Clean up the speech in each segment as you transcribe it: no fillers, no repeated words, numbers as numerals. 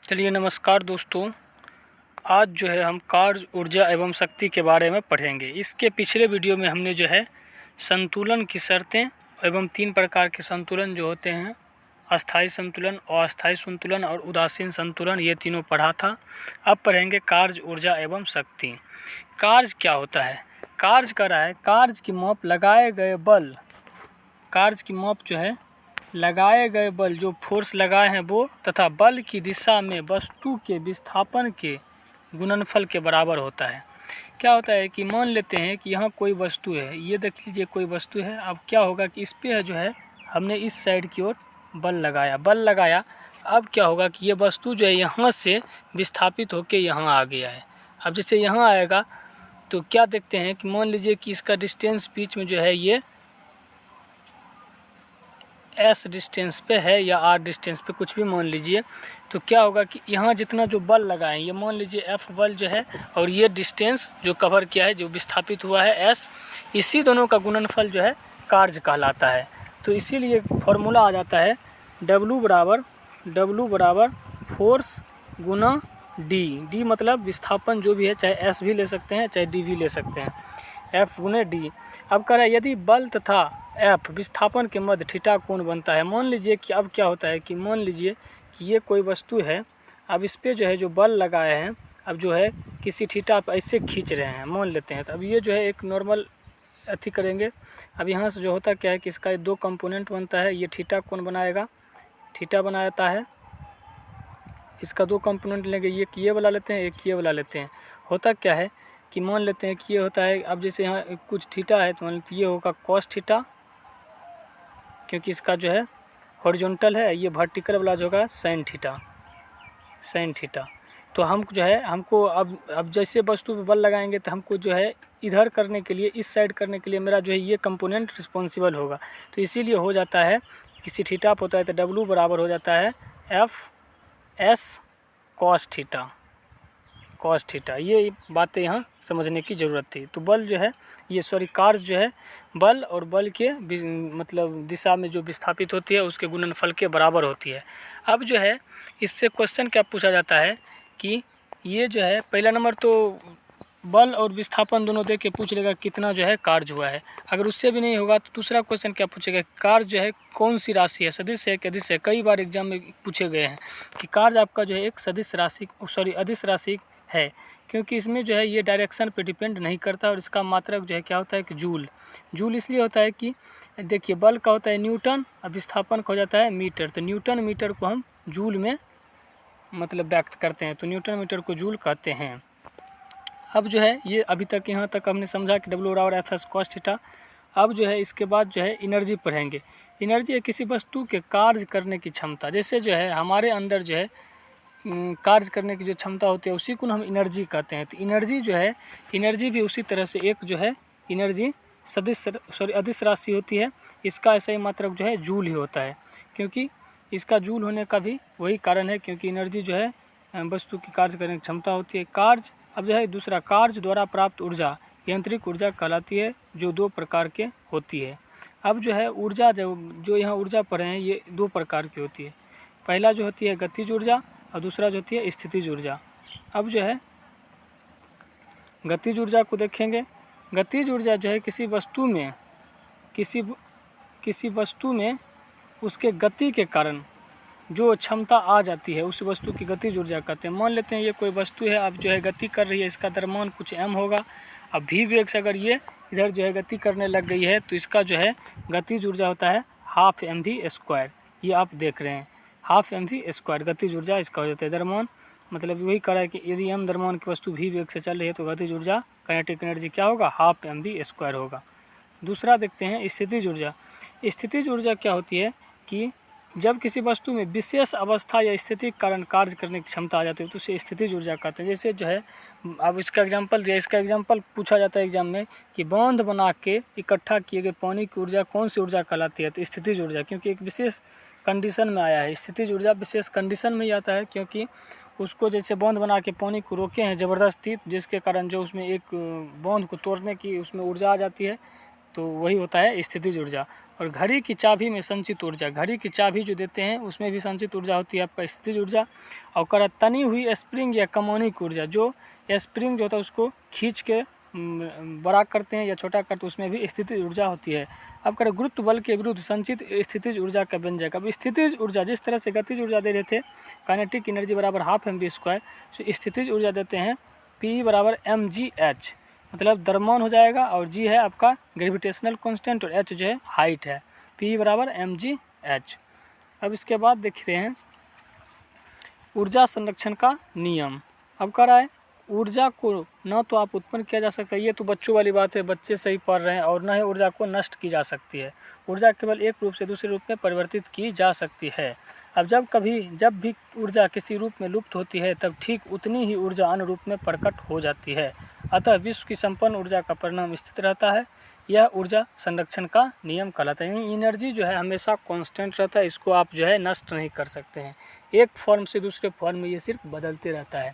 चलिए नमस्कार दोस्तों। आज जो है हम कार्य, ऊर्जा एवं शक्ति के बारे में पढ़ेंगे। इसके पिछले वीडियो में हमने जो है संतुलन की शर्तें एवं 3 प्रकार के संतुलन जो होते हैं, अस्थायी संतुलन, अस्थायी संतुलन और उदासीन संतुलन, ये तीनों पढ़ा था। अब पढ़ेंगे कार्य, ऊर्जा एवं शक्ति। कार्य क्या होता है? कार्य कर रहा है, कार्य की माप लगाए गए बल, कार्य की माप जो है लगाए गए बल, जो फोर्स लगाए हैं वो, तथा बल की दिशा में वस्तु के विस्थापन के गुणनफल के बराबर होता है। क्या होता है कि मान लेते हैं कि यहाँ कोई वस्तु है, ये देख लीजिए कोई वस्तु है। अब क्या होगा कि इस पे जो है हमने इस साइड की ओर बल लगाया। अब क्या होगा कि ये वस्तु जो है यहाँ से विस्थापित होकर यहाँ आ गया है। अब जैसे यहाँ आएगा तो क्या देखते हैं कि मान लीजिए कि इसका डिस्टेंस बीच में जो है ये एस डिस्टेंस पे है या आर डिस्टेंस पे, कुछ भी मान लीजिए। तो क्या होगा कि यहाँ जितना जो बल लगाएं, ये मान लीजिए एफ बल जो है, और ये डिस्टेंस जो कवर किया है, जो विस्थापित हुआ है एस, इसी दोनों का गुणनफल जो है कार्य कहलाता है। तो इसीलिए फॉर्मूला आ जाता है W बराबर फोर्स गुना डी मतलब विस्थापन जो भी है, चाहे एस भी ले सकते हैं चाहे डी भी ले सकते हैं, एफ गुने डी। अब कह रहा है यदि बल तथा एफ विस्थापन के मध्य थीटा कोण बनता है। मान लीजिए कि अब क्या होता है कि मान लीजिए कि ये कोई वस्तु है, अब इस पर जो है जो बल लगाए हैं, अब जो है किसी थीटा पर ऐसे खींच रहे हैं, मान लेते हैं। तो अब ये जो है एक नॉर्मल अथी करेंगे। अब यहाँ से जो होता क्या है कि इसका 2 कंपोनेंट बनता है, ये थीटा कोण बनाएगा, थीटा बनाता है। इसका 2 कंपोनेंट लेंगे, ये वाला लेते हैं, एक ये वाला लेते हैं। होता क्या है कि मान लेते हैं कि ये होता है, अब जैसे यहाँ कुछ थीटा है तो मान लेते ये होगा कॉस थीटा, क्योंकि इसका जो है हॉरिजॉन्टल है। ये वर्टिकल वाला जो होगा साइन थीटा। तो हम जो है हमको अब जैसे वस्तु पे बल लगाएंगे तो हमको जो है इधर करने के लिए, इस साइड करने के लिए मेरा जो है ये कंपोनेंट रिस्पॉन्सिबल होगा। तो इसीलिए हो जाता है किसी थीटा पर होता है तो W बराबर हो जाता है एफ एस कॉस थीटा। ये बातें यहाँ समझने की ज़रूरत थी। तो बल जो है कार्य जो है बल और बल के मतलब दिशा में जो विस्थापित होती है उसके गुणनफल के बराबर होती है। अब जो है इससे क्वेश्चन क्या पूछा जाता है कि ये जो है पहला नंबर तो बल और विस्थापन दोनों देख के पूछ लेगा कितना जो है कार्य हुआ है। अगर उससे भी नहीं होगा तो दूसरा क्वेश्चन क्या पूछेगा, कार्य जो है कौन सी राशि है, सदिश है कि अदिश है। कई बार एग्जाम में पूछे गए हैं कि कार्य आपका जो है एक अदिश राशि है, क्योंकि इसमें जो है ये डायरेक्शन पे डिपेंड नहीं करता, और इसका मात्रक जो है क्या होता है कि जूल इसलिए होता है कि देखिए बल का होता है न्यूटन, अब विस्थापन का हो जाता है मीटर। तो न्यूटन मीटर को हम जूल में मतलब व्यक्त करते हैं, तो न्यूटन मीटर को जूल कहते हैं। अब जो है ये अभी तक यहाँ तक हमने समझा कि W बराबर एफ एस कॉस थीटा। अब जो है इसके बाद जो है एनर्जी पढ़ेंगे। एनर्जी है किसी वस्तु के कार्य करने की क्षमता। जैसे जो है हमारे अंदर जो है कार्य करने की जो क्षमता होती है उसी को हम एनर्जी कहते हैं। तो एनर्जी जो है, एनर्जी भी उसी तरह से एक जो है एनर्जी अदिश राशि होती है। इसका ऐसा ही मात्रक जो है जूल ही होता है, क्योंकि इसका जूल होने का भी वही कारण है, क्योंकि एनर्जी जो है वस्तु की कार्य करने की क्षमता होती है। कार्य अब जो है दूसरा, कार्य द्वारा प्राप्त ऊर्जा यांत्रिक ऊर्जा कहलाती है, जो 2 प्रकार के होती है। अब जो है ऊर्जा जो यहाँ ऊर्जा पढ़े हैं ये 2 प्रकार की होती है। पहला जो होती है गतिज ऊर्जा और दूसरा जो होती है स्थितिज ऊर्जा। अब जो है गतिज ऊर्जा को देखेंगे। गतिज ऊर्जा जो है किसी वस्तु में उसके गति के कारण जो क्षमता आ जाती है उस वस्तु की गतिज ऊर्जा कहते हैं। मान लेते हैं ये कोई वस्तु है, अब जो है गति कर रही है, इसका द्रव्यमान कुछ m होगा। अब v वेग से अगर ये इधर जो है गति करने लग गई है तो इसका जो है गतिज ऊर्जा होता है हाफ mv²। ये आप देख रहे हैं हाफ mv² गतिज ऊर्जा इसका हो जाता है। द्रव्यमान मतलब वही कह रहा है कि यदि m द्रव्यमान की वस्तु v वेग से चल रही है तो गतिज ऊर्जा काइनेटिक एनर्जी क्या होगा, हाफ mv² होगा। दूसरा देखते हैं स्थितिज ऊर्जा। स्थितिज ऊर्जा क्या होती है कि जब किसी वस्तु में विशेष अवस्था या स्थिति के कारण कार्य करने की क्षमता आ जाती है तो उसे स्थितिज ऊर्जा कहते हैं। जैसे जो है अब इसका एग्जांपल दिया, इसका एग्जांपल पूछा जाता है एग्जाम में कि बांध बना के इकट्ठा किए गए पानी की ऊर्जा कौन सी ऊर्जा कहलाती है, तो स्थितिज ऊर्जा, क्योंकि एक विशेष कंडीशन में आया है। स्थितिज ऊर्जा विशेष कंडीशन में ही आता है, क्योंकि उसको जैसे बांध बना के पानी को रोके हैं ज़बरदस्ती, जिसके कारण जो उसमें एक बांध को तोड़ने की उसमें ऊर्जा आ जाती है, तो वही होता है स्थितिज ऊर्जा। और घड़ी की चाबी में संचित ऊर्जा, घड़ी की चाबी जो देते हैं उसमें भी संचित ऊर्जा होती है आपका स्थितिज ऊर्जा। और करा तनी हुई स्प्रिंग या कमोनिक ऊर्जा, जो स्प्रिंग जो होता है उसको खींच के बड़ा करते हैं या छोटा करते हैं, उसमें भी स्थितिज ऊर्जा होती है। अब करें गुरुत्व बल के विरुद्ध संचित स्थितिज ऊर्जा का व्यंजक। अब स्थितिज ऊर्जा जिस तरह से गतिज ऊर्जा दे रहे थे काइनेटिक एनर्जी बराबर हाफ mv², तो स्थितिज ऊर्जा देते हैं P बराबर mgh, मतलब द्रव्यमान हो जाएगा, और g है आपका ग्रेविटेशनल कांस्टेंट और h जो है हाइट है, P बराबर mgh। अब इसके बाद देखते हैं ऊर्जा संरक्षण का नियम। अब कह रहा है ऊर्जा को न तो आप उत्पन्न किया जा सकता है, ये तो बच्चों वाली बात है, बच्चे सही पढ़ रहे हैं, और न ही ऊर्जा को नष्ट की जा सकती है। ऊर्जा केवल एक रूप से दूसरे रूप में परिवर्तित की जा सकती है। अब जब भी ऊर्जा किसी रूप में लुप्त होती है तब ठीक उतनी ही ऊर्जा अन्य रूप में प्रकट हो जाती है। अतः विश्व की संपन्न ऊर्जा का परिणाम स्थित रहता है। यह ऊर्जा संरक्षण का नियम कहलाता है। यानी एनर्जी जो है हमेशा कांस्टेंट रहता है, इसको आप जो है नष्ट नहीं कर सकते हैं। एक फॉर्म से दूसरे फॉर्म में ये सिर्फ बदलते रहता है।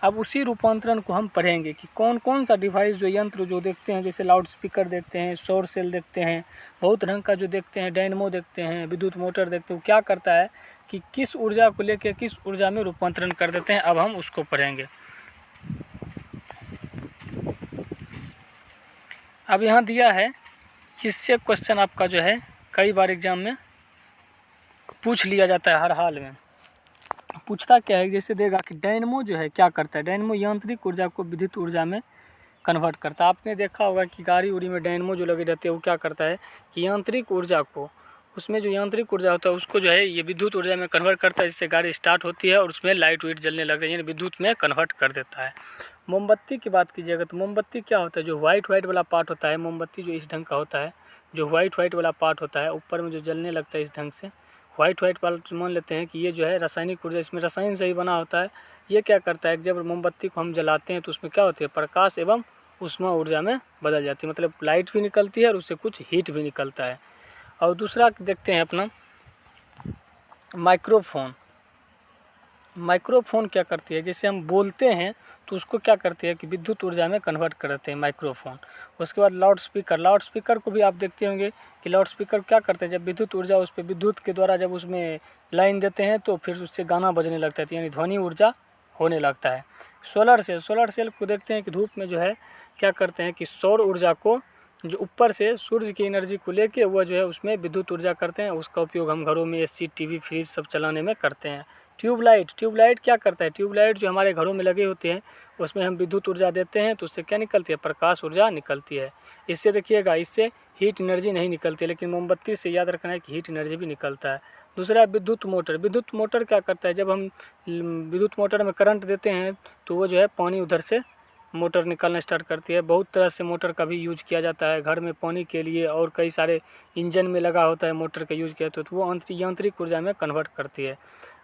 अब उसी रूपांतरण को हम पढ़ेंगे कि कौन कौन सा डिवाइस जो यंत्र जो देखते हैं, जैसे लाउड स्पीकर देखते हैं, सौर सेल देखते हैं, बहुत ढंग का जो देखते हैं, डायनमो देखते हैं, विद्युत मोटर देखते हैं, क्या करता है कि किस ऊर्जा को लेकर किस ऊर्जा में रूपांतरण कर देते हैं। अब हम उसको पढ़ेंगे। अब यहाँ दिया है, इससे क्वेश्चन आपका जो है कई बार एग्जाम में पूछ लिया जाता है, हर हाल में पूछता क्या है, जैसे देगा कि डायनमो जो है क्या करता है, डायनमो यांत्रिक ऊर्जा को विद्युत ऊर्जा में कन्वर्ट करता है। आपने देखा होगा कि गाड़ी उड़ी में डायनमो जो लगे रहते हैं वो क्या करता है कि यांत्रिक ऊर्जा को, उसमें जो यांत्रिक ऊर्जा होता है उसको जो है ये विद्युत ऊर्जा में कन्वर्ट करता है, जिससे गाड़ी स्टार्ट होती है और उसमें लाइट वाइट जलने लगता है, यानी विद्युत में कन्वर्ट कर देता है। मोमबत्ती की बात कीजिएगा तो मोमबत्ती क्या होता है, जो वाइट वाला पार्ट होता है, मोमबत्ती जो इस ढंग का होता है, जो वाइट वाला पार्ट होता है ऊपर में जो जलने लगता है इस ढंग से, वाइट वाला मान लेते हैं कि ये जो है रासायनिक ऊर्जा, इसमें रसायन से ही बना होता है। ये क्या करता है, जब मोमबत्ती को हम जलाते हैं तो उसमें क्या होती है, प्रकाश एवं ऊष्मा ऊर्जा में बदल जाती है, मतलब लाइट भी निकलती है और उससे कुछ हीट भी निकलता है। और दूसरा देखते हैं अपना माइक्रोफोन। माइक्रोफोन क्या करती है, जैसे हम बोलते हैं तो उसको क्या करती है कि विद्युत ऊर्जा में कन्वर्ट कर देते हैं माइक्रोफोन। उसके बाद लाउड स्पीकर को भी आप देखते होंगे कि लाउड स्पीकर क्या करते हैं, जब विद्युत ऊर्जा उस पर विद्युत के द्वारा जब उसमें लाइन देते हैं तो फिर उससे गाना बजने लगता है, यानी ध्वनि ऊर्जा होने लगता है। सोलर सेल को देखते हैं कि धूप में जो है क्या करते हैं कि सौर ऊर्जा को जो ऊपर से सूर्य की एनर्जी को लेके वह जो है उसमें विद्युत ऊर्जा करते हैं, उसका उपयोग हम घरों में AC TV फ्रिज सब चलाने में करते हैं। ट्यूबलाइट क्या करता है, ट्यूबलाइट जो हमारे घरों में लगे होते हैं उसमें हम विद्युत ऊर्जा देते हैं तो उससे क्या निकलती है, प्रकाश ऊर्जा निकलती है। इससे देखिएगा, इससे हीट एनर्जी नहीं निकलती है, लेकिन मोमबत्ती से याद रखना है कि हीट एनर्जी भी निकलता है। दूसरा विद्युत मोटर क्या करता है, जब हम विद्युत मोटर में करंट देते हैं तो वो जो है पानी उधर से मोटर निकालना स्टार्ट करती है। बहुत तरह से मोटर का भी यूज किया जाता है घर में पानी के लिए, और कई सारे इंजन में लगा होता है मोटर का यूज किया तो वो यांत्रिक ऊर्जा में कन्वर्ट करती है।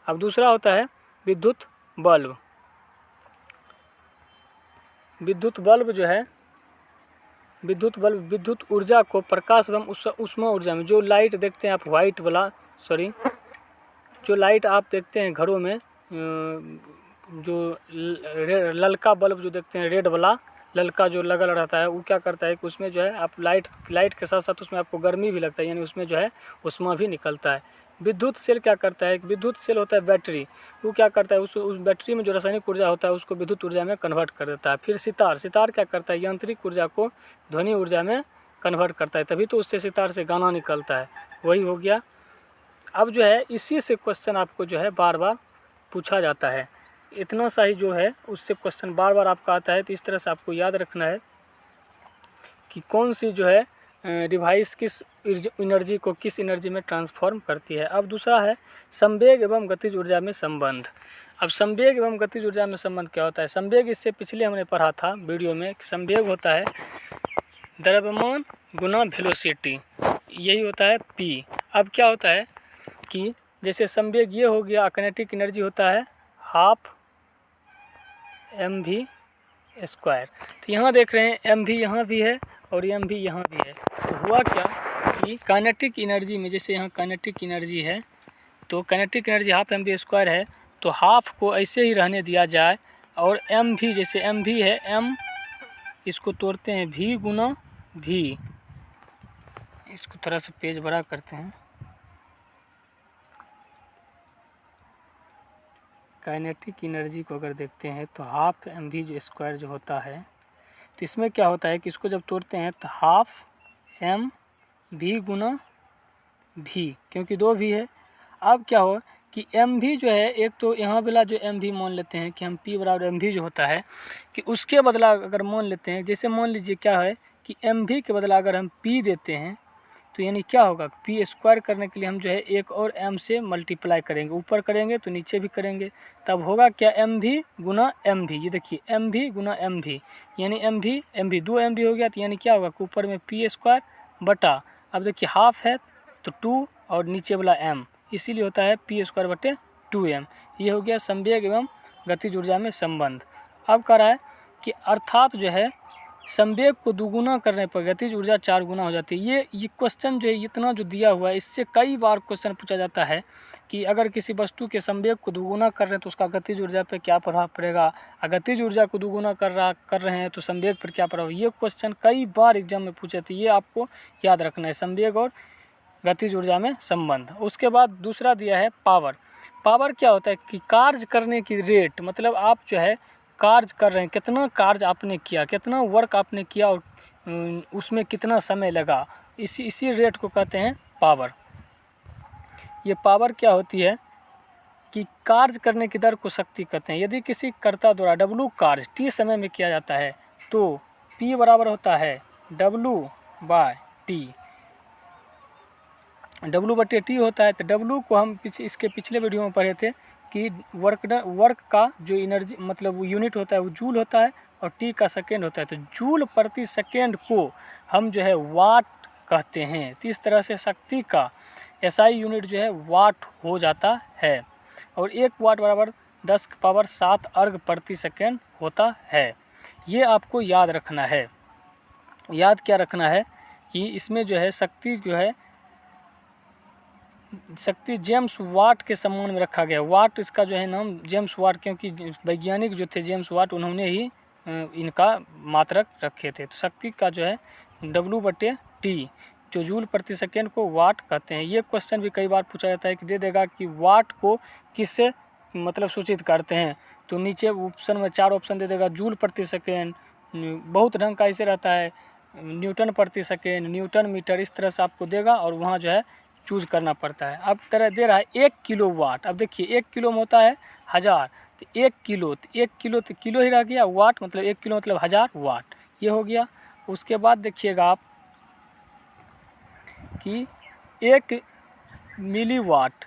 अब दूसरा होता है विद्युत बल्ब। जो है विद्युत ऊर्जा को प्रकाश एवं ऊष्मा ऊर्जा में, जो लाइट देखते हैं आप जो लाइट आप देखते हैं घरों में, जो ललका बल्ब जो देखते हैं, रेड वाला ललका जो लगा रहता है, वो क्या करता है कि उसमें जो है आप लाइट के साथ साथ उसमें आपको गर्मी भी लगता है, यानी उसमें जो है ऊष्मा भी निकलता है। विद्युत सेल क्या करता है, विद्युत सेल होता है बैटरी, वो क्या करता है उस बैटरी में जो रासायनिक ऊर्जा होता है उसको विद्युत ऊर्जा में कन्वर्ट कर देता है। फिर सितार क्या करता है, यांत्रिक ऊर्जा को ध्वनि ऊर्जा में कन्वर्ट करता है, तभी तो उससे सितार से गाना निकलता है, वही हो गया। अब जो है इसी से क्वेश्चन आपको जो है बार बार पूछा जाता है, इतना सा ही जो है उससे क्वेश्चन बार बार आपका आता है। तो इस तरह से आपको याद रखना है कि कौन सी जो है डिवाइस किस एनर्जी को किस एनर्जी में ट्रांसफॉर्म करती है। अब दूसरा है संवेग एवं गतिज ऊर्जा में संबंध। अब संवेग एवं गतिज ऊर्जा में संबंध क्या होता है, संवेग इससे पिछले हमने पढ़ा था वीडियो में कि संवेग होता है द्रव्यमान गुना वेलोसिटी, यही होता है P। अब क्या होता है कि जैसे संवेग ये हो गया, काइनेटिक एनर्जी होता है हाफ mv²। तो यहाँ देख रहे हैं mv यहाँ भी है और mv यहाँ भी है। तो हुआ क्या कि काइनेटिक एनर्जी में, जैसे यहाँ काइनेटिक एनर्जी है तो काइनेटिक एनर्जी हाफ mv² है, तो हाफ को ऐसे ही रहने दिया जाए, और mv जैसे mv है, m इसको तोड़ते हैं v गुना v, इसको थोड़ा सा पेज बड़ा करते हैं। काइनेटिक एनर्जी को अगर देखते हैं तो हाफ एम वी जो स्क्वायर जो होता है, तो इसमें क्या होता है कि इसको जब तोड़ते हैं तो हाफ एम वी गुना भी, क्योंकि 2 भी है। अब क्या हो कि एम भी जो है, एक तो यहाँ वाला जो एम भी मान लेते हैं कि हम पी बराबर एम भी जो होता है कि उसके बदला अगर मान लेते हैं, जैसे मान लीजिए क्या है कि एम भी के बदला अगर हम पी देते हैं तो यानी क्या होगा, पी स्क्वायर करने के लिए हम जो है एक और एम से मल्टीप्लाई करेंगे, ऊपर करेंगे तो नीचे भी करेंगे, तब होगा क्या एम भी गुना एम भी। ये देखिए एम भी गुना एम भी, यानी एम भी 2 एम भी हो गया, तो यानी क्या होगा कि ऊपर में पी स्क्वायर बटा, अब देखिए हाफ है तो 2 और नीचे वाला m, इसीलिए होता है पी स्क्वायर बटे 2m। ये हो गया संवेग एवं गतिज ऊर्जा में संबंध। अब कह रहा है कि अर्थात जो है संवेग को दुगुना करने पर गतिज ऊर्जा 4 गुना हो जाती है। ये क्वेश्चन जो है इतना जो दिया हुआ है, इससे कई बार क्वेश्चन पूछा जाता है कि अगर किसी वस्तु के संवेग को दुगुना कर रहे हैं तो उसका गतिज ऊर्जा पर क्या प्रभाव पड़ेगा, अगर गतिज ऊर्जा को दुगुना कर रहे हैं तो संवेग पर क्या प्रभाव। ये क्वेश्चन कई बार एग्जाम में पूछे थे, ये आपको याद रखना है, संवेग और गतिज ऊर्जा में संबंध। उसके बाद दूसरा दिया है पावर। पावर क्या होता है कि कार्य करने की रेट, मतलब आप जो है कार्य कर रहे हैं, कितना कार्य आपने किया, कितना वर्क आपने किया और उसमें कितना समय लगा, इसी रेट को कहते हैं पावर। ये पावर क्या होती है कि कार्य करने की दर को शक्ति कहते हैं। यदि किसी कर्ता द्वारा डब्लू कार्य टी समय में किया जाता है तो पी बराबर होता है डब्लू बाय टी, डब्लू बटे टी होता है। तो डब्लू को हम इसके पिछले वीडियो में पढ़े थे कि वर्क का जो एनर्जी मतलब यूनिट होता है वो जूल होता है और टी का सेकेंड होता है। तो जूल प्रति सेकेंड को हम जो है वाट कहते हैं। तो इस तरह से शक्ति का एसआई यूनिट जो है वाट हो जाता है और 1 वाट बराबर 10 की पावर 7 अर्ग प्रति सेकेंड होता है। ये आपको याद रखना है। याद क्या रखना है कि इसमें जो है शक्ति जो है शक्ति जेम्स वाट के सम्मान में रखा गया। वाट इसका जो है नाम जेम्स वाट, क्योंकि वैज्ञानिक जो थे जेम्स वाट उन्होंने ही इनका मात्रक रखे थे। तो शक्ति का जो है डब्लू बटे टी जो जूल प्रति सेकेंड को वाट कहते हैं। ये क्वेश्चन भी कई बार पूछा जाता है कि दे देगा कि वाट को किससे मतलब सूचित करते हैं, तो नीचे ऑप्शन में 4 ऑप्शन दे देगा, जूल प्रति सेकेंड, बहुत ढंग का ऐसे रहता है, न्यूटन प्रति सेकेंड, न्यूटन मीटर, इस तरह से आपको देगा और वहाँ जो है चूज करना पड़ता है। अब तरह दे रहा है 1 किलो वाट। अब देखिए 1 किलो में होता है 1000, तो 1 किलो, तो 1 किलो तो किलो ही रह गया, वाट मतलब 1 किलो मतलब 1000 वाट, ये हो गया। उसके बाद देखिएगा आप कि 1 मिली वाट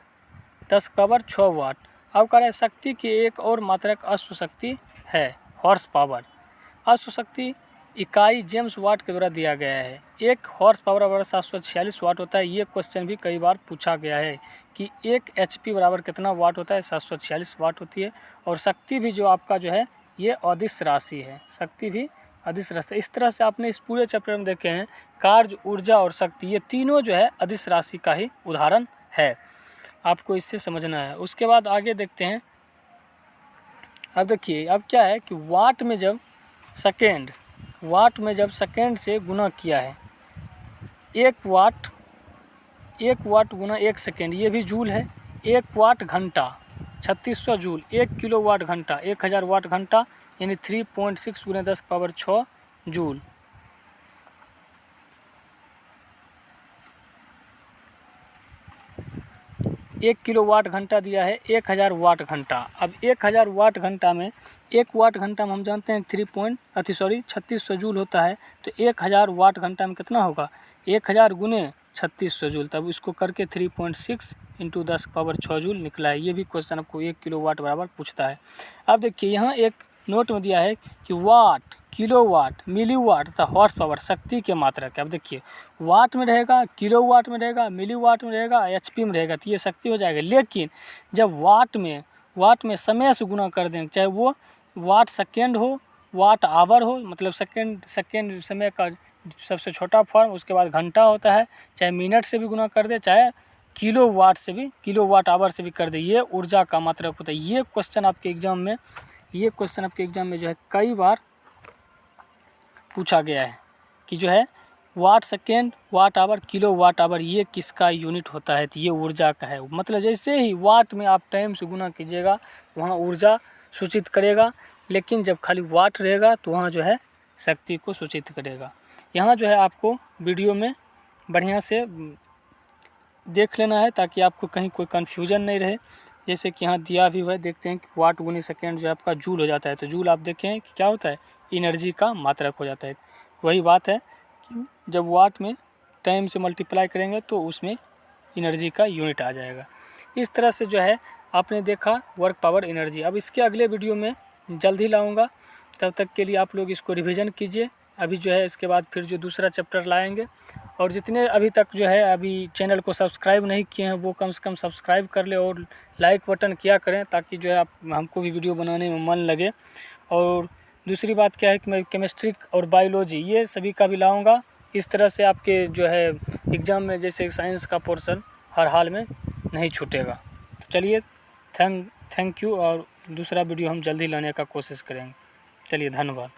10 पावर 6 वाट। अब कह रहा है शक्ति की एक और मात्रक अश्व शक्ति है, हॉर्स पावर। अश्व शक्ति इकाई जेम्स वाट के द्वारा दिया गया है। 1 हॉर्स पावर बराबर 746 वाट होता है। ये क्वेश्चन भी कई बार पूछा गया है कि 1 HP बराबर कितना वाट होता है, 746 वाट होती है। और शक्ति भी जो आपका जो है ये अदिश राशि है, शक्ति भी अदिश राशि। इस तरह से आपने इस पूरे चैप्टर में देखे हैं कार्य, ऊर्जा और शक्ति, ये तीनों जो है अदिश राशि का ही उदाहरण है, आपको इससे समझना है। उसके बाद आगे देखते हैं। अब देखिए अब क्या है कि वाट में जब सेकेंड से गुना किया है, 1 वाट गुना 1 सेकेंड, ये भी जूल है। 1 वाट घंटा 3600 जूल, 1 किलो वाट घंटा 1000 वाट घंटा, यानी 3.6 गुना 10 पावर 6 जूल। एक किलो वाट घंटा दिया है 1000 वाट घंटा। अब 1000 वाट घंटा में 1 वाट घंटा में हम जानते हैं 3600 जूल होता है। तो 1000 वाट घंटा में कितना होगा, 1000 गुने 3600 जूल, तब इसको करके 3.6 इंटू 10 पावर 6 जूल निकला है। ये भी क्वेश्चन आपको 1 किलो वाट बराबर पूछता है। अब देखिए यहाँ एक नोट में दिया है कि वाट, किलो वाट, मिली वाट तथा हॉर्स पावर शक्ति के मात्रक है। अब देखिए वाट में रहेगा, किलो वाट में रहेगा, मिली वाट में रहेगा, HP में रहेगा, तो ये शक्ति हो जाएगा। लेकिन जब वाट में समय से गुना कर दें, चाहे वो वाट सेकेंड हो, वाट आवर हो, मतलब सेकेंड समय का सबसे छोटा फॉर्म, उसके बाद घंटा होता है, चाहे मिनट से भी गुना कर दे, चाहे किलो वाट आवर से भी कर दे, ये ऊर्जा का मात्रक होता है। ये क्वेश्चन आपके एग्जाम में जो है कई बार पूछा गया है कि जो है watt second, watt hour, kilo watt hour, ये किसका यूनिट होता है? तो ये ऊर्जा का है। मतलब जैसे ही वाट में आप टाइम से गुना कीजिएगा वहाँ ऊर्जा सूचित करेगा, लेकिन जब खाली वाट रहेगा तो वहाँ जो है शक्ति को सूचित करेगा। यहाँ जो है आपको वीडियो में बढ़िया से देख लेना है ताकि आपको कहीं कोई कन्फ्यूजन नहीं रहे। जैसे कि यहाँ दिया भी हुआ है, देखते हैं कि वाट गुनी सेकेंड जो है आपका जूल हो जाता है। तो जूल आप देखें कि क्या होता है, एनर्जी का मात्रक हो जाता है। वही बात है कि जब वाट में टाइम से मल्टीप्लाई करेंगे तो उसमें एनर्जी का यूनिट आ जाएगा। इस तरह से जो है आपने देखा वर्क पावर एनर्जी। अब इसके अगले वीडियो में जल्द ही लाऊँगा, तब तक के लिए आप लोग इसको रिविज़न कीजिए। अभी जो है इसके बाद फिर जो दूसरा चैप्टर लाएंगे। और जितने अभी तक जो है अभी चैनल को सब्सक्राइब नहीं किए हैं वो कम से कम सब्सक्राइब कर ले और लाइक बटन किया करें, ताकि जो है आप हमको भी वीडियो बनाने में मन लगे। और दूसरी बात क्या है कि मैं केमिस्ट्री और बायोलॉजी ये सभी का भी लाऊंगा। इस तरह से आपके जो है एग्ज़ाम में जैसे साइंस का पोर्शन हर हाल में नहीं छूटेगा। तो चलिए थैंक यू, और दूसरा वीडियो हम जल्दी लाने का कोशिश करेंगे। चलिए धन्यवाद।